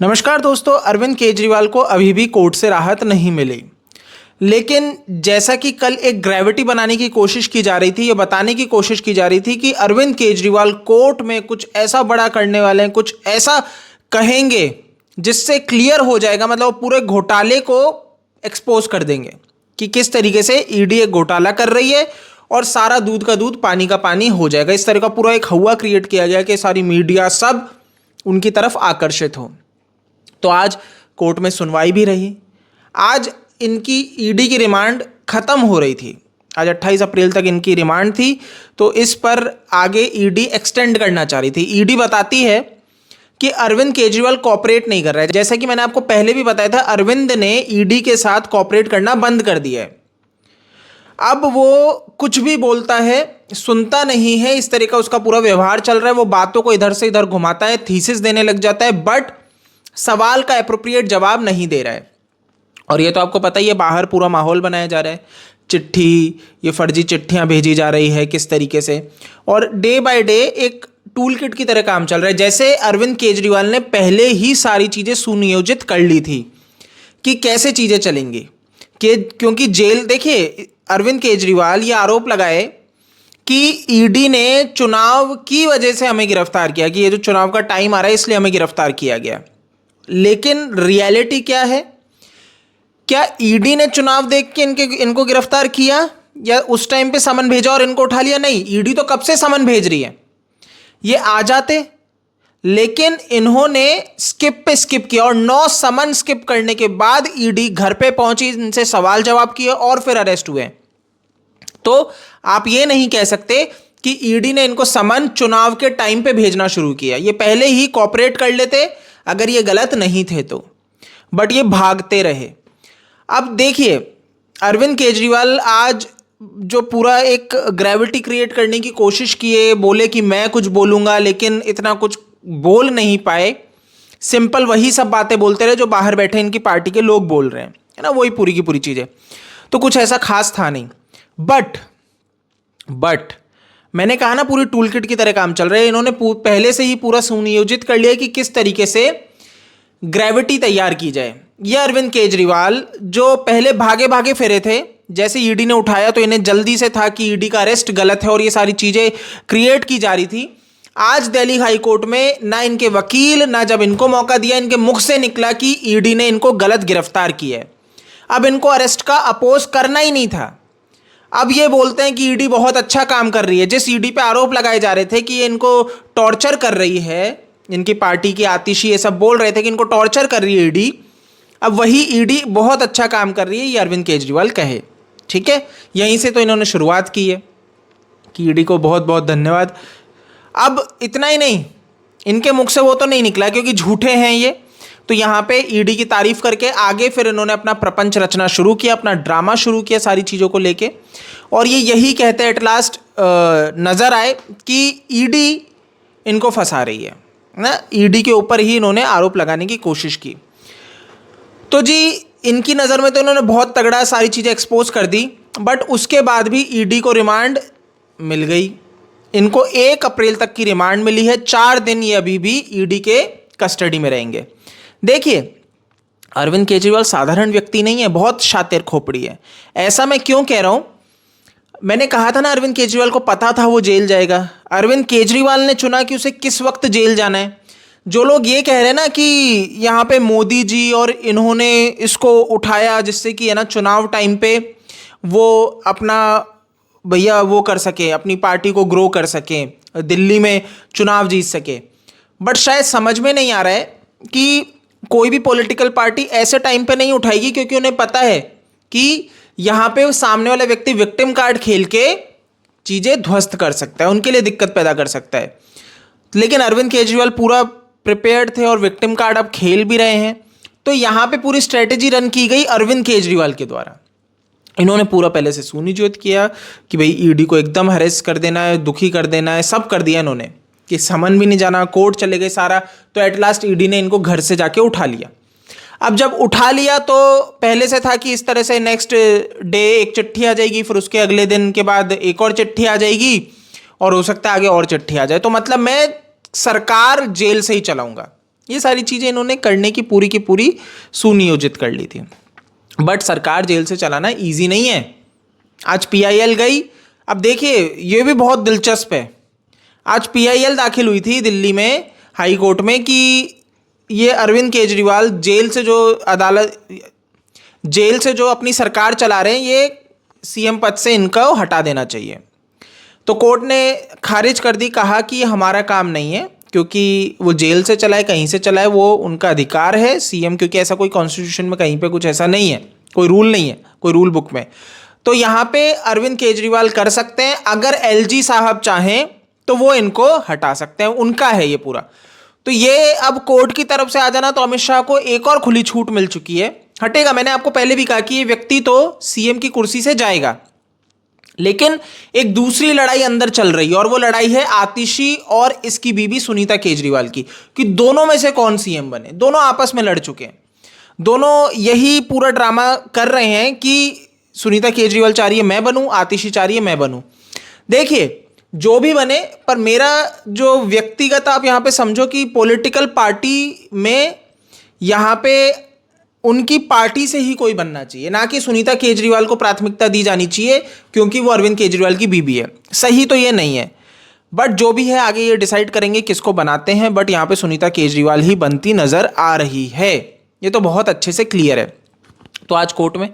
नमस्कार दोस्तों, अरविंद केजरीवाल को अभी भी कोर्ट से राहत नहीं मिली। लेकिन जैसा कि कल एक ग्रेविटी बनाने की कोशिश की जा रही थी, ये बताने की कोशिश की जा रही थी कि अरविंद केजरीवाल कोर्ट में कुछ ऐसा बड़ा करने वाले हैं, कुछ ऐसा कहेंगे जिससे क्लियर हो जाएगा, मतलब वो पूरे घोटाले को एक्सपोज कर देंगे कि किस तरीके से ईडी एक घोटाला कर रही है और सारा दूध का दूध पानी का पानी हो जाएगा। इस तरह का पूरा एक हवा क्रिएट किया गया कि सारी मीडिया सब उनकी तरफ आकर्षित हो। तो आज कोर्ट में सुनवाई भी रही। आज इनकी ईडी की रिमांड खत्म हो रही थी। आज 28 अप्रैल तक इनकी रिमांड थी, तो इस पर आगे ईडी एक्सटेंड करना चाह रही थी। ईडी बताती है कि अरविंद केजरीवाल कॉपरेट नहीं कर रहा है। जैसा कि मैंने आपको पहले भी बताया था, अरविंद ने ईडी के साथ कॉपरेट करना बंद कर दिया है। अब वो कुछ भी बोलता है, सुनता नहीं है, इस तरह का उसका पूरा व्यवहार चल रहा है। वो बातों को इधर से इधर घुमाता है, थीसिस देने लग जाता है, बट सवाल का एप्रोप्रिएट जवाब नहीं दे रहा है। और ये तो आपको पता ही है, बाहर पूरा माहौल बनाया जा रहा है। चिट्ठी, ये फर्जी चिट्ठियां भेजी जा रही है किस तरीके से, और डे बाय डे एक टूल किट की तरह काम चल रहा है। जैसे अरविंद केजरीवाल ने पहले ही सारी चीज़ें सुनियोजित कर ली थी कि कैसे चीज़ें चलेंगी, कि क्योंकि जेल, देखिए अरविंद केजरीवाल ये आरोप लगाए कि ईडी ने चुनाव की वजह से हमें गिरफ्तार किया, कि ये जो चुनाव का टाइम आ रहा है इसलिए हमें गिरफ्तार किया गया। लेकिन रियलिटी क्या है? क्या ईडी ने चुनाव देख के इनको गिरफ्तार किया, या उस टाइम पे समन भेजा और इनको उठा लिया? नहीं, ईडी तो कब से समन भेज रही है, ये आ जाते। लेकिन इन्होंने स्किप पे स्किप किया, और 9 समन स्किप करने के बाद ईडी घर पे पहुंची, इनसे सवाल जवाब किए और फिर अरेस्ट हुए। तो आप ये नहीं कह सकते कि ईडी ने इनको समन चुनाव के टाइम पे भेजना शुरू किया। ये पहले ही कॉपरेट कर लेते अगर ये गलत नहीं थे तो, बट ये भागते रहे। अब देखिए, अरविंद केजरीवाल आज जो पूरा एक ग्रेविटी क्रिएट करने की कोशिश किए, बोले कि मैं कुछ बोलूंगा, लेकिन इतना कुछ बोल नहीं पाए। सिंपल वही सब बातें बोलते रहे जो बाहर बैठे इनकी पार्टी के लोग बोल रहे हैं, है ना, वही पूरी की पूरी चीजें। तो कुछ ऐसा खास था नहीं। बट मैंने कहा ना, पूरी टूल किट की तरह काम चल रहा है। इन्होंने पहले से ही पूरा सुनियोजित कर लिया कि किस तरीके से ग्रेविटी तैयार की जाए। ये अरविंद केजरीवाल जो पहले भागे भागे फिरे थे, जैसे ईडी ने उठाया तो इन्हें जल्दी से था कि ईडी का अरेस्ट गलत है और ये सारी चीजें क्रिएट की जा रही थी। आज दिल्ली हाई कोर्ट में ना इनके वकील, ना जब इनको मौका दिया, इनके मुख से निकला कि ईडी ने इनको गलत गिरफ्तार किया है। अब इनको अरेस्ट का अपोज करना ही नहीं था। अब ये बोलते हैं कि ईडी बहुत अच्छा काम कर रही है। जिस ईडी पे आरोप लगाए जा रहे थे कि ये इनको टॉर्चर कर रही है, इनकी पार्टी की आतिशी ये सब बोल रहे थे कि इनको टॉर्चर कर रही है ईडी, अब वही ईडी बहुत अच्छा काम कर रही है, ये अरविंद केजरीवाल कहे। ठीक है, यहीं से तो इन्होंने शुरुआत की है कि ईडी को बहुत बहुत धन्यवाद। अब इतना ही नहीं, इनके मुख से वो तो नहीं निकला क्योंकि झूठे हैं ये, तो यहाँ पे ईडी की तारीफ करके आगे फिर इन्होंने अपना प्रपंच रचना शुरू किया, अपना ड्रामा शुरू किया सारी चीज़ों को लेके। और ये यही कहते एट लास्ट नज़र आए कि ईडी इनको फंसा रही है ना, ईडी के ऊपर ही इन्होंने आरोप लगाने की कोशिश की। तो जी, इनकी नज़र में तो इन्होंने बहुत तगड़ा सारी चीज़ें एक्सपोज कर दी, बट उसके बाद भी ईडी को रिमांड मिल गई। इनको 1 अप्रैल तक की रिमांड मिली है। 4 दिन ये अभी भी ईडी के कस्टडी में रहेंगे। देखिए, अरविंद केजरीवाल साधारण व्यक्ति नहीं है, बहुत शातिर खोपड़ी है। ऐसा मैं क्यों कह रहा हूं? मैंने कहा था ना, अरविंद केजरीवाल को पता था वो जेल जाएगा। अरविंद केजरीवाल ने चुना कि उसे किस वक्त जेल जाना है। जो लोग ये कह रहे हैं ना कि यहाँ पे मोदी जी और इन्होंने इसको उठाया जिससे कि है ना चुनाव टाइम पे वो अपना भैया वो कर सके, अपनी पार्टी को ग्रो कर सके, दिल्ली में चुनाव जीत सके, बट शायद समझ में नहीं आ रहा है कि कोई भी पॉलिटिकल पार्टी ऐसे टाइम पे नहीं उठाएगी, क्योंकि उन्हें पता है कि यहाँ पे सामने वाला व्यक्ति विक्टिम कार्ड खेल के चीज़ें ध्वस्त कर सकता है, उनके लिए दिक्कत पैदा कर सकता है। लेकिन अरविंद केजरीवाल पूरा प्रिपेयर्ड थे और विक्टिम कार्ड अब खेल भी रहे हैं। तो यहाँ पे पूरी स्ट्रेटेजी रन की गई अरविंद केजरीवाल के द्वारा। इन्होंने पूरा पहले से सुनियोजित किया कि भाई ईडी को एकदम हरेस कर देना है, दुखी कर देना है, सब कर दिया इन्होंने कि समन भी नहीं जाना, कोर्ट चले गए सारा। तो एट लास्ट ईडी ने इनको घर से जाके उठा लिया। अब जब उठा लिया तो पहले से था कि इस तरह से नेक्स्ट डे एक चिट्ठी आ जाएगी, फिर उसके अगले दिन के बाद एक और चिट्ठी आ जाएगी, और हो सकता है आगे और चिट्ठी आ जाए। तो मतलब मैं सरकार जेल से ही चलाऊंगा, ये सारी चीज़ें इन्होंने करने की पूरी सुनियोजित कर ली थी। बट सरकार जेल से चलाना ईजी नहीं है। आज पीआईएल गई। अब देखिए ये भी बहुत दिलचस्प है, आज पीआईएल दाखिल हुई थी दिल्ली में हाई कोर्ट में कि ये अरविंद केजरीवाल जेल से जो अपनी सरकार चला रहे हैं, ये सीएम पद से इनको हटा देना चाहिए। तो कोर्ट ने खारिज कर दी, कहा कि हमारा काम नहीं है, क्योंकि वो जेल से चलाए कहीं से चलाए वो उनका अधिकार है सीएम, क्योंकि ऐसा कोई कॉन्स्टिट्यूशन में कहीं पे कुछ ऐसा नहीं है, कोई रूल नहीं है, कोई रूल बुक में। तो यहाँ पे अरविंद केजरीवाल कर सकते हैं, अगर एलजी साहब चाहें तो वो इनको हटा सकते हैं, उनका है ये पूरा। तो ये अब कोर्ट की तरफ से आ जाना, तो अमित शाह को एक और खुली छूट मिल चुकी है, हटेगा। मैंने आपको पहले भी कहा कि ये व्यक्ति तो सीएम की कुर्सी से जाएगा, लेकिन एक दूसरी लड़ाई अंदर चल रही है, और वो लड़ाई है आतिशी और इसकी बीबी सुनीता केजरीवाल की, कि दोनों में से कौन सीएम बने। दोनों आपस में लड़ चुके हैं, दोनों यही पूरा ड्रामा कर रहे हैं कि सुनीता केजरीवाल चाह रही है मैं बनूं, आतिशी चाह रही है मैं बनूं। देखिए जो भी बने, पर मेरा जो व्यक्तिगत, आप यहाँ पे समझो कि पॉलिटिकल पार्टी में यहाँ पे उनकी पार्टी से ही कोई बनना चाहिए, ना कि सुनीता केजरीवाल को प्राथमिकता दी जानी चाहिए क्योंकि वो अरविंद केजरीवाल की बीबी है। सही तो ये नहीं है, बट जो भी है आगे ये डिसाइड करेंगे किसको बनाते हैं। बट यहाँ पे सुनीता केजरीवाल ही बनती नजर आ रही है, ये तो बहुत अच्छे से क्लियर है। तो आज कोर्ट में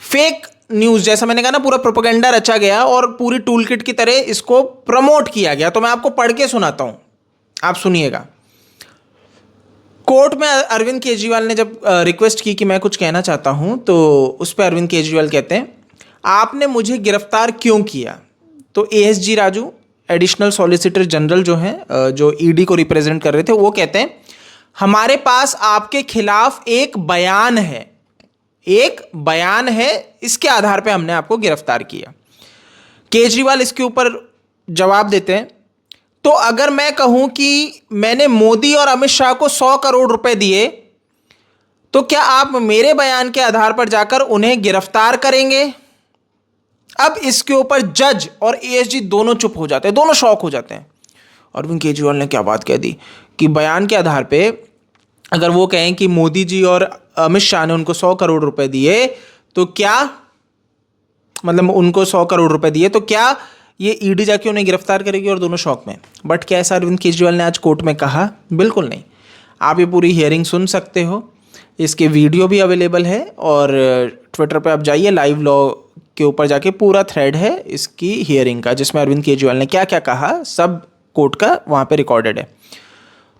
फेक न्यूज़, जैसा मैंने कहा ना, पूरा प्रोपेगेंडा रचा गया और पूरी टूल किट की तरह इसको प्रमोट किया गया। तो मैं आपको पढ़ के सुनाता हूं, आप सुनिएगा। कोर्ट में अरविंद केजरीवाल ने जब रिक्वेस्ट की कि मैं कुछ कहना चाहता हूं, तो उस पर अरविंद केजरीवाल कहते हैं, आपने मुझे गिरफ्तार क्यों किया। तो ASG Raju, additional solicitor general जो हैं, जो ईडी को रिप्रेजेंट कर रहे थे, वो कहते हैं हमारे पास आपके खिलाफ एक बयान है, इसके आधार पे हमने आपको गिरफ्तार किया। केजरीवाल इसके ऊपर जवाब देते हैं, तो अगर मैं कहूं कि मैंने मोदी और अमित शाह को 100 करोड़ रुपए दिए, तो क्या आप मेरे बयान के आधार पर जाकर उन्हें गिरफ्तार करेंगे। अब इसके ऊपर जज और एएसजी दोनों चुप हो जाते हैं, दोनों शॉक हो जाते हैं। अरविंद केजरीवाल ने क्या बात कह दी कि बयान के आधार पे अगर वो कहें कि मोदी जी और अमित शाह ने उनको 100 करोड़ रुपए दिए, तो क्या मतलब उनको 100 करोड़ रुपए दिए, तो क्या ये ईडी जाके उन्हें गिरफ्तार करेगी। और दोनों शौक में। बट क्या ऐसा अरविंद केजरीवाल ने आज कोर्ट में कहा? बिल्कुल नहीं। आप ये पूरी हियरिंग सुन सकते हो, इसके वीडियो भी अवेलेबल है, और ट्विटर पे आप जाइए, लाइव लॉ के ऊपर जाके पूरा थ्रेड है इसकी हियरिंग का, जिसमें अरविंद केजरीवाल ने क्या क्या कहा सब कोर्ट का वहाँ पे रिकॉर्डेड है।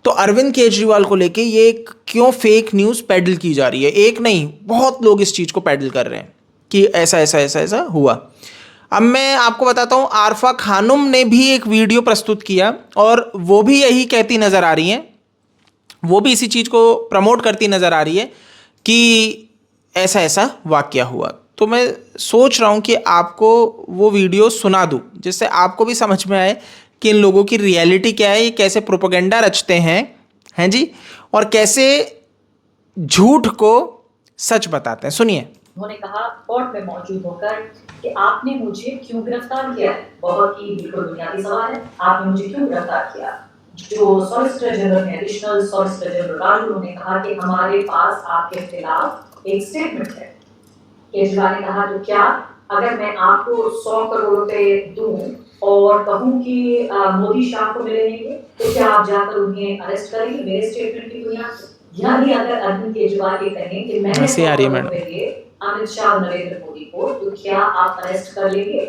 तो अरविंद केजरीवाल को लेके ये क्यों फेक न्यूज़ पेडल की जा रही है? एक नहीं, बहुत लोग इस चीज़ को पेडल कर रहे हैं कि ऐसा ऐसा ऐसा ऐसा हुआ। अब मैं आपको बताता हूँ, आरफा खानुम ने भी एक वीडियो प्रस्तुत किया और वो भी यही कहती नज़र आ रही हैं, वो भी इसी चीज़ को प्रमोट करती नज़र आ रही है कि ऐसा ऐसा वाकया हुआ। तो मैं सोच रहा हूँ कि आपको वो वीडियो सुना दूँ, जिससे आपको भी समझ में आए कि इन लोगों की रियलिटी क्या है, ये कैसे प्रोपेगेंडा रचते हैं जी, और कैसे झूठ को सच बताते हैं। सुनिए। उन्होंने कहा कोर्ट में मौजूद होकर कि आपने मुझे क्यों गिरफ्तार किया। बहुत ही बिल्कुल बुनियादी सवाल है, आपने मुझे क्यों गिरफ्तार किया। जो सॉलिसिटर जनरल है, एडिशनल सॉलिसिटर जनरल राजू, उन्होंने कहा कि हमारे पास आपके खिलाफ एक स्टेटमेंट है। केजरीवाल ने कहा, तो क्या अगर मैं आपको 100 करोड़ रुपए दूं और कहूं कि मोदी शाह को मिले नहीं, तो क्या आप जाकर उन्हें अरेस्ट करेंगे मेरे स्टेटमेंट की बुनियाद पर? यानी अगर अरविंद केजरीवाल ये कहें कि मैंने 100 करोड़ रुपए दिए अमित शाह और नरेंद्र मोदी को, तो क्या आप अरेस्ट कर लेंगे?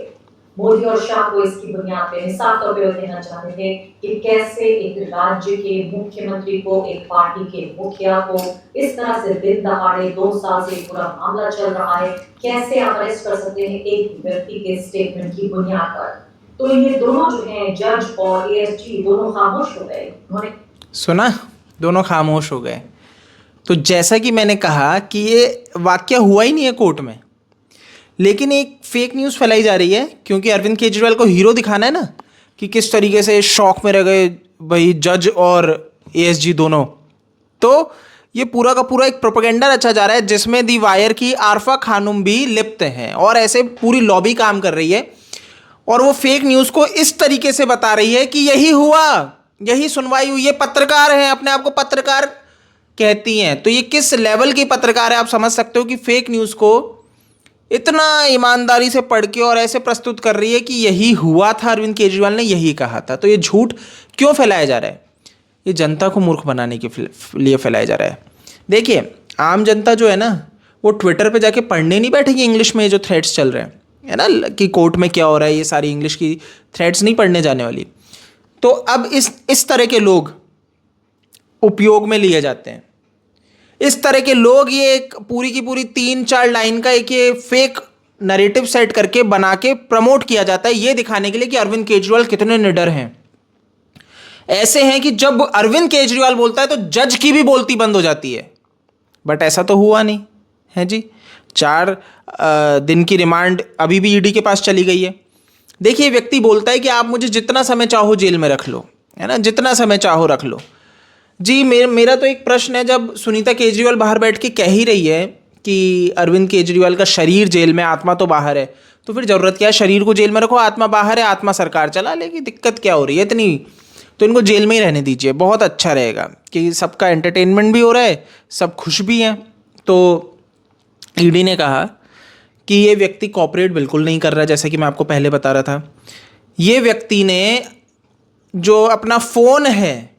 मोदी और शाह को इसकी बुनियाद पे साफ तौर पे कहना चाहते थे कि कैसे एक राज्य के मुख्यमंत्री को, एक पार्टी के मुखिया को इस तरह से दिन दहाड़े 2 साल से पूरा मामला चल रहा है, कैसे आप अरेस्ट कर सकते हैं एक व्यक्ति के स्टेटमेंट की बुनियाद पर। तो ये दोनों जो हैं, जज और एएसजी, दोनों खामोश हो गए। उन्होंने सुना, दोनों खामोश हो गए। तो जैसा कि मैंने कहा कि ये वाकया हुआ ही नहीं है कोर्ट में, लेकिन एक फेक न्यूज़ फैलाई जा रही है, क्योंकि अरविंद केजरीवाल को हीरो दिखाना है ना, कि किस तरीके से शौक में रह गए भाई जज और एएसजी दोनों। तो ये पूरा का पूरा एक प्रोपेगेंडा रचा जा रहा है, जिसमें दी वायर की आरफा खानुम भी लिप्त हैं, और ऐसे पूरी लॉबी काम कर रही है, और वो फेक न्यूज़ को इस तरीके से बता रही है कि यही हुआ, यही सुनवाई हुई। ये पत्रकार हैं, अपने आप को पत्रकार कहती हैं, तो ये किस लेवल की पत्रकार है आप समझ सकते हो कि फेक न्यूज़ को इतना ईमानदारी से पढ़ के और ऐसे प्रस्तुत कर रही है कि यही हुआ था, अरविंद केजरीवाल ने यही कहा था। तो ये झूठ क्यों फैलाया जा रहा है? ये जनता को मूर्ख बनाने के लिए फैलाया जा रहा है। देखिए, आम जनता जो है ना, वो ट्विटर पे जाके पढ़ने नहीं बैठेगी इंग्लिश में जो थ्रेड्स चल रहे हैं, है ना, कि कोर्ट में क्या हो रहा है, ये सारी इंग्लिश की थ्रेड्स नहीं पढ़ने जाने वाली। तो अब इस तरह के लोग उपयोग में लिए जाते हैं। इस तरह के लोग ये एक पूरी की पूरी 3-4 लाइन का एक ये फेक नैरेटिव सेट करके बना के प्रमोट किया जाता है, ये दिखाने के लिए कि अरविंद केजरीवाल कितने निडर हैं। ऐसे हैं कि जब अरविंद केजरीवाल बोलता है तो जज की भी बोलती बंद हो जाती है। बट ऐसा तो हुआ नहीं है जी। 4 दिन की रिमांड अभी भी ईडी के पास चली गई है। देखिए, व्यक्ति बोलता है कि आप मुझे जितना समय चाहो जेल में रख लो, है ना, जितना समय चाहो रख लो जी। मेरा तो एक प्रश्न है, जब सुनीता केजरीवाल बाहर बैठ के कह ही रही है कि अरविंद केजरीवाल का शरीर जेल में, आत्मा तो बाहर है, तो फिर ज़रूरत क्या है? शरीर को जेल में रखो, आत्मा बाहर है, आत्मा सरकार चला लेगी, दिक्कत क्या हो रही है इतनी? तो इनको जेल में ही रहने दीजिए, बहुत अच्छा रहेगा कि सबका एंटरटेनमेंट भी हो रहा है, सब खुश भी हैं। तो ईडी ने कहा कि ये व्यक्ति कॉपरेट बिल्कुल नहीं कर रहा, जैसे कि मैं आपको पहले बता रहा था। ये व्यक्ति ने जो अपना फ़ोन है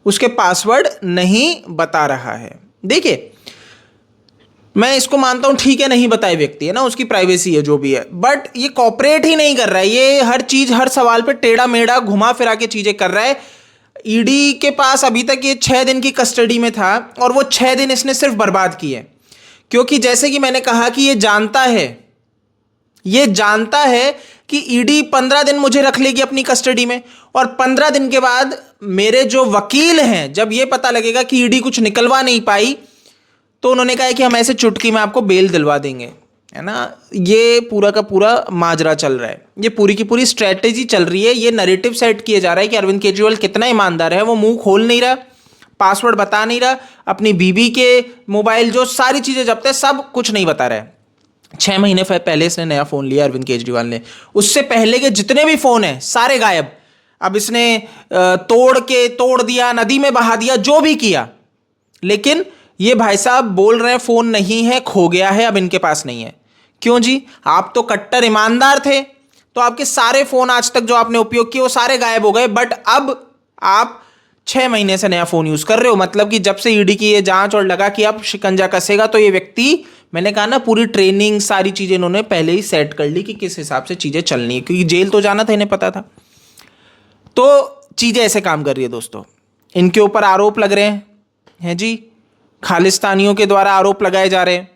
उसके पासवर्ड नहीं बता रहा है। देखिए, मैं इसको मानता हूँ, ठीक है, नहीं बताए व्यक्ति, है ना, उसकी प्राइवेसी है जो भी है, बट ये कॉपरेट ही नहीं कर रहा है। ये हर चीज़, हर सवाल पे टेढ़ा मेढ़ा घुमा फिरा के चीज़ें कर रहा है। ईडी के पास अभी तक ये 6 दिन की कस्टडी में था और वो 6 दिन इसने सिर्फ बर्बाद किए, क्योंकि जैसे कि मैंने कहा कि ये जानता है कि ईडी 15 दिन मुझे रख लेगी अपनी कस्टडी में, और 15 दिन के बाद मेरे जो वकील हैं, जब ये पता लगेगा कि ईडी कुछ निकलवा नहीं पाई, तो उन्होंने कहा है कि हम ऐसे चुटकी में आपको बेल दिलवा देंगे, है ना। ये पूरा का पूरा माजरा चल रहा है, ये पूरी की पूरी स्ट्रैटेजी चल रही है। ये नैरेटिव सेट किया जा रहा है कि अरविंद केजरीवाल कितना ईमानदार है, वो मुंह खोल नहीं रहा, पासवर्ड बता नहीं रहा, अपनी बीबी के मोबाइल जो सारी चीज़ें जब्त है सब कुछ नहीं बता रहा है। 6 महीने पहले इसने नया फ़ोन लिया अरविंद केजरीवाल ने, उससे पहले के जितने भी फ़ोन हैं सारे गायब। अब इसने तोड़ दिया, नदी में बहा दिया, जो भी किया, लेकिन ये भाई साहब बोल रहे हैं फ़ोन नहीं है, खो गया है, अब इनके पास नहीं है। क्यों जी? आप तो कट्टर ईमानदार थे, तो आपके सारे फ़ोन आज तक जो आपने उपयोग किए वो सारे गायब हो गए, बट अब आप 6 महीने से नया फ़ोन यूज़ कर रहे हो। मतलब कि जब से ईडी की ये जांच और लगा कि अब शिकंजा कसेगा, तो ये व्यक्ति, मैंने कहा ना, पूरी ट्रेनिंग सारी चीज़ें इन्होंने पहले ही सेट कर ली कि किस हिसाब से चीज़ें चलनी है, क्योंकि जेल तो जाना था, इन्हें पता था। तो चीज़ें ऐसे काम कर रही है दोस्तों। इनके ऊपर आरोप लग रहे हैं जी, खालिस्तानियों के द्वारा आरोप लगाए जा रहे हैं,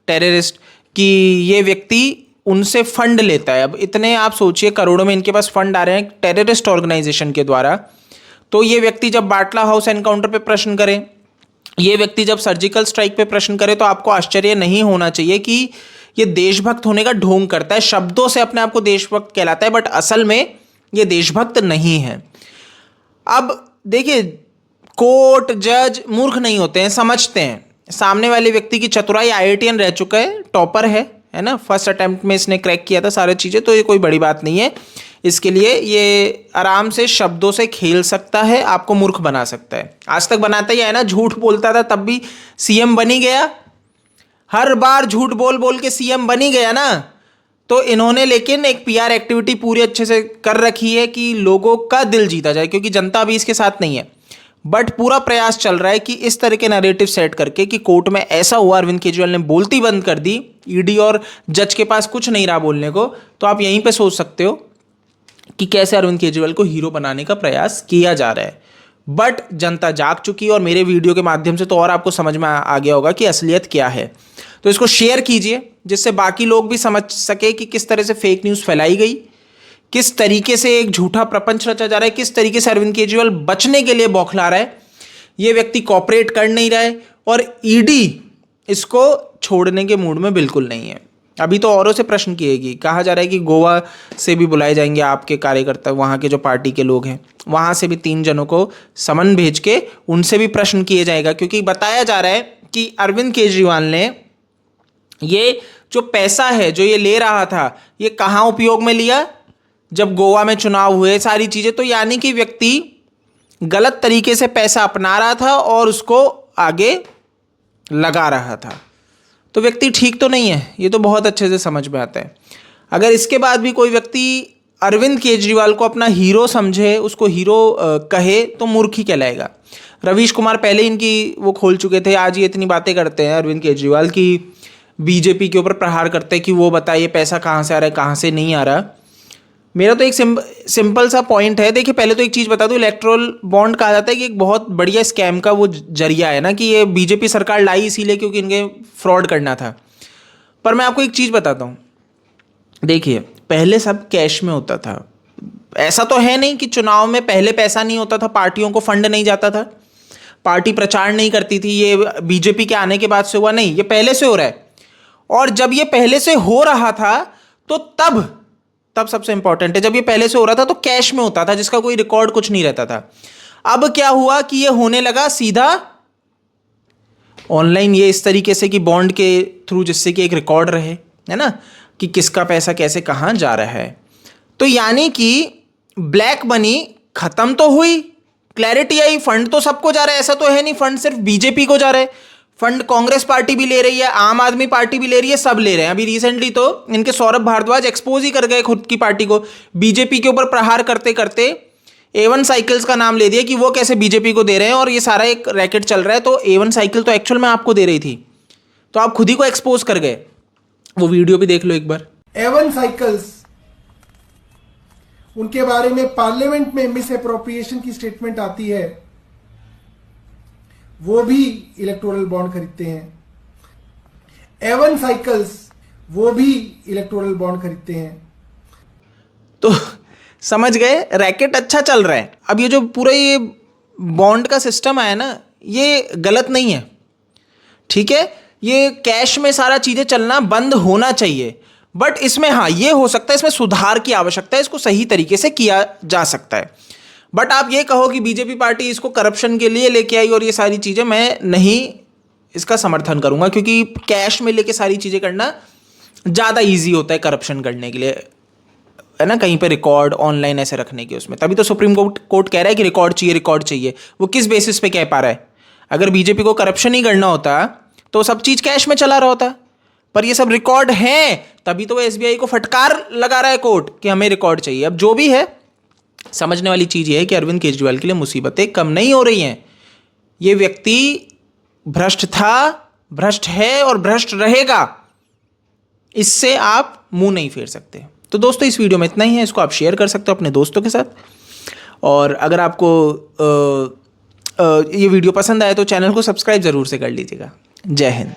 टेररिस्ट, कि ये व्यक्ति उनसे फंड लेता है। अब इतने आप सोचिए, करोड़ों में इनके पास फंड आ रहे हैं टेररिस्ट ऑर्गेनाइजेशन के द्वारा। तो ये व्यक्ति जब बाटला हाउस एनकाउंटर पे प्रश्न करे, ये व्यक्ति जब सर्जिकल स्ट्राइक पे प्रश्न करे, तो आपको आश्चर्य नहीं होना चाहिए कि ये देशभक्त होने का ढोंग करता है, शब्दों से अपने आप को देशभक्त कहलाता है, बट असल में ये देशभक्त नहीं है। अब देखिए, कोर्ट जज मूर्ख नहीं होते हैं, समझते हैं सामने वाले व्यक्ति की चतुराई। IITian रह चुका है, टॉपर है ना, फर्स्ट अटेम्प्ट में इसने क्रैक किया था सारी चीज़ें, तो ये कोई बड़ी बात नहीं है। इसके लिए ये आराम से शब्दों से खेल सकता है, आपको मूर्ख बना सकता है। आज तक बनाता ही है ना, झूठ बोलता था तब भी CM बन ही गया, हर बार झूठ बोल बोल के CM बन ही गया ना। तो इन्होंने लेकिन एक PR एक्टिविटी पूरी अच्छे से कर रखी है कि लोगों का दिल जीता जाए, क्योंकि जनता अभी इसके साथ नहीं है। बट पूरा प्रयास चल रहा है कि इस तरह के नैरेटिव सेट करके कि कोर्ट में ऐसा हुआ, अरविंद केजरीवाल ने बोलती बंद कर दी, ईडी और जज के पास कुछ नहीं रहा बोलने को। तो आप यहीं पे सोच सकते हो कि कैसे अरविंद केजरीवाल को हीरो बनाने का प्रयास किया जा रहा है। बट जनता जाग चुकी है, और मेरे वीडियो के माध्यम से तो और आपको समझ में आ गया होगा कि असलियत क्या है। तो इसको शेयर कीजिए, जिससे बाकी लोग भी समझ सके कि किस तरह से फेक न्यूज़ फैलाई गई, किस तरीके से एक झूठा प्रपंच रचा जा रहा है, किस तरीके से अरविंद केजरीवाल बचने के लिए बौखला रहा है। ये व्यक्ति कॉपरेट कर नहीं रहा है, और ईडी इसको छोड़ने के मूड में बिल्कुल नहीं है। अभी तो औरों से प्रश्न किएगी, कहा जा रहा है कि गोवा से भी बुलाए जाएंगे आपके कार्यकर्ता, वहाँ के जो पार्टी के लोग हैं, वहाँ से भी 3 जनों को समन भेज के उनसे भी प्रश्न किए जाएगा, क्योंकि बताया जा रहा है कि अरविंद केजरीवाल ने ये जो पैसा है जो ये ले रहा था, ये कहाँ उपयोग में लिया? जब गोवा में चुनाव हुए, सारी चीज़ें, तो यानी कि व्यक्ति गलत तरीके से पैसा अपना रहा था और उसको आगे लगा रहा था। तो व्यक्ति ठीक तो नहीं है, ये तो बहुत अच्छे से समझ में आता है। अगर इसके बाद भी कोई व्यक्ति अरविंद केजरीवाल को अपना हीरो समझे, उसको हीरो कहे, तो मूर्ख ही कहलाएगा। रवीश कुमार पहले इनकी वो खोल चुके थे, आज ये इतनी बातें करते हैं अरविंद केजरीवाल की बीजेपी के ऊपर प्रहार करते हैं कि वो बताइए पैसा कहाँ से आ रहा है, कहाँ से नहीं आ रहा। मेरा तो एक सिंपल सा पॉइंट है। देखिए, पहले तो एक चीज़ बता दूं, इलेक्टोरल बॉन्ड कहा जाता है कि एक बहुत बढ़िया स्कैम का वो जरिया है ना, कि ये बीजेपी सरकार लाई इसीलिए क्योंकि इनके फ्रॉड करना था। पर मैं आपको एक चीज़ बताता हूँ, देखिए पहले सब कैश में होता था। ऐसा तो है नहीं कि चुनाव में पहले पैसा नहीं होता था, पार्टियों को फंड नहीं जाता था, पार्टी प्रचार नहीं करती थी, ये बीजेपी के आने के बाद से हुआ नहीं, ये पहले से हो रहा है। और जब ये पहले से हो रहा था तो तब सबसे इंपॉर्टेंट है, जब ये पहले से हो रहा था तो कैश में होता था, जिसका कोई रिकॉर्ड कुछ नहीं रहता था। अब क्या हुआ कि ये होने लगा सीधा ऑनलाइन, ये इस तरीके से कि बॉन्ड के थ्रू, जिससे कि एक रिकॉर्ड रहे, है ना, कि किसका पैसा कैसे कहाँ जा रहा है। तो यानी कि ब्लैक मनी खत्म तो हुई, क्लैरिटी आई, फंड तो सबको जा रहा है। ऐसा तो है नहीं फंड सिर्फ बीजेपी को जा रहा है, फंड कांग्रेस पार्टी भी ले रही है, आम आदमी पार्टी भी ले रही है, सब ले रहे हैं। अभी रिसेंटली तो इनके सौरभ भारद्वाज एक्सपोज ही कर गए खुद की पार्टी को, बीजेपी के ऊपर प्रहार करते करते A1 साइकिल्स का नाम ले दिया कि वो कैसे बीजेपी को दे रहे हैं, और ये सारा एक रैकेट चल रहा है। तो A1 साइकिल तो एक्चुअल में आपको दे रही थी, तो आप खुद ही को एक्सपोज कर गए। वो वीडियो भी देख लो एक बार। A1 साइकिल्स, उनके बारे में पार्लियामेंट में मिस अप्रोप्रिएशन की स्टेटमेंट आती है, वो भी इलेक्टोरल बॉन्ड खरीदते हैं। A1 साइकिल्स, वो भी इलेक्टोरल बॉन्ड खरीदते हैं। तो समझ गए, रैकेट अच्छा चल रहा है। अब ये जो पूरा ये बॉन्ड का सिस्टम आया ना, ये गलत नहीं है, ठीक है, ये कैश में सारा चीज़ें चलना बंद होना चाहिए। बट इसमें हाँ ये हो सकता है, इसमें सुधार की आवश्यकता है, इसको सही तरीके से किया जा सकता है। बट आप ये कहो कि बीजेपी पार्टी इसको करप्शन के लिए लेके आई और ये सारी चीज़ें, मैं नहीं इसका समर्थन करूंगा, क्योंकि कैश में लेके सारी चीज़ें करना ज़्यादा ईजी होता है करप्शन करने के लिए, है ना, कहीं पे रिकॉर्ड ऑनलाइन ऐसे रखने के उसमें। तभी तो सुप्रीम कोर्ट कह रहा है कि रिकॉर्ड चाहिए। वो किस बेसिस पे कह पा रहा है? अगर बीजेपी को करप्शन ही करना होता तो सब चीज़ कैश में चला रहा होता, पर ये सब रिकॉर्ड है, तभी तो एसबीआई को फटकार लगा रहा है कोर्ट कि हमें रिकॉर्ड चाहिए। अब जो भी है, समझने वाली चीज़ ये है कि अरविंद केजरीवाल के लिए मुसीबतें कम नहीं हो रही हैं। ये व्यक्ति भ्रष्ट था, भ्रष्ट है और भ्रष्ट रहेगा, इससे आप मुंह नहीं फेर सकते। तो दोस्तों, इस वीडियो में इतना ही है, इसको आप शेयर कर सकते हो अपने दोस्तों के साथ। और अगर आपको ये वीडियो पसंद आए तो चैनल को सब्सक्राइब ज़रूर से कर लीजिएगा। जय हिंद।